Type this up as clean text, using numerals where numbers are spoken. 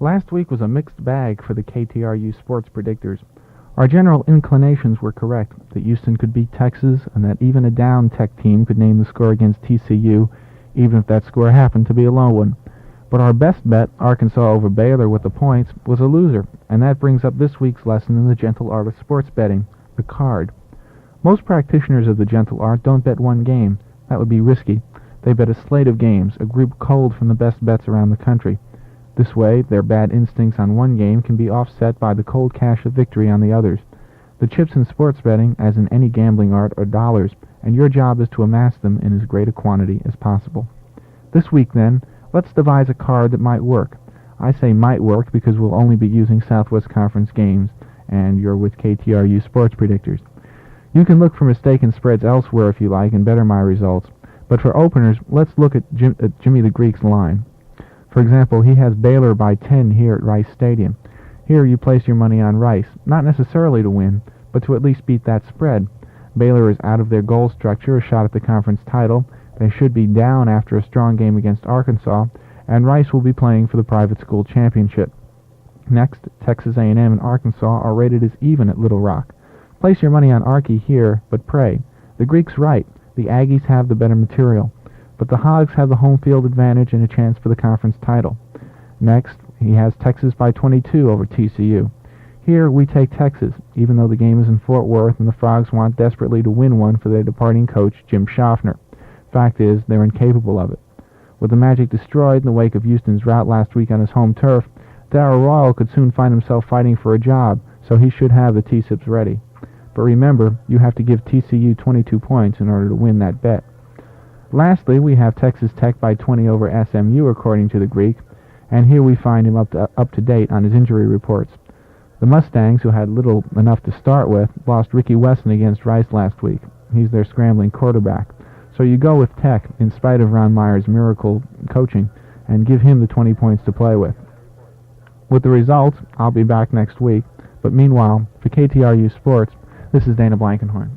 Last week was a mixed bag for the KTRU sports predictors. Our general inclinations were correct, that Houston could beat Texas and that even a down Tech team could name the score against TCU, even if that score happened to be a low one. But our best bet, Arkansas over Baylor with the points, was a loser, and that brings up this week's lesson in the gentle art of sports betting, the card. Most practitioners of the gentle art don't bet one game. That would be risky. They bet a slate of games, a group culled from the best bets around the country. This way, their bad instincts on one game can be offset by the cold cash of victory on the others. The chips in sports betting, as in any gambling art, are dollars, and your job is to amass them in as great a quantity as possible. This week, then, let's devise a card that might work. I say might work because we'll only be using Southwest Conference games, and you're with KTRU Sports Predictors. You can look for mistaken spreads elsewhere if you like and better my results, but for openers, let's look at Jimmy the Greek's line. For example, he has Baylor by 10 here at Rice Stadium. Here you place your money on Rice, not necessarily to win, but to at least beat that spread. Baylor is out of their goal structure, a shot at the conference title. They should be down after a strong game against Arkansas, and Rice will be playing for the private school championship. Next, Texas A&M and Arkansas are rated as even at Little Rock. Place your money on Arky here, but pray. The Greek's right. The Aggies have the better material. But the Hogs have the home field advantage and a chance for the conference title. Next, he has Texas by 22 over TCU. Here we take Texas, even though the game is in Fort Worth and the Frogs want desperately to win one for their departing coach, Jim Schaffner. Fact is, they're incapable of it. With the Magic destroyed in the wake of Houston's rout last week on his home turf, Darrell Royal could soon find himself fighting for a job, so he should have the T-Sips ready. But remember, you have to give TCU 22 points in order to win that bet. Lastly, we have Texas Tech by 20 over SMU, according to the Greek, and here we find him up to date on his injury reports. The Mustangs, who had little enough to start with, lost Ricky Wesson against Rice last week. He's their scrambling quarterback. So you go with Tech, in spite of Ron Meyer's miracle coaching, and give him the 20 points to play with. With the results, I'll be back next week, but meanwhile, for KTRU Sports, this is Dana Blankenhorn.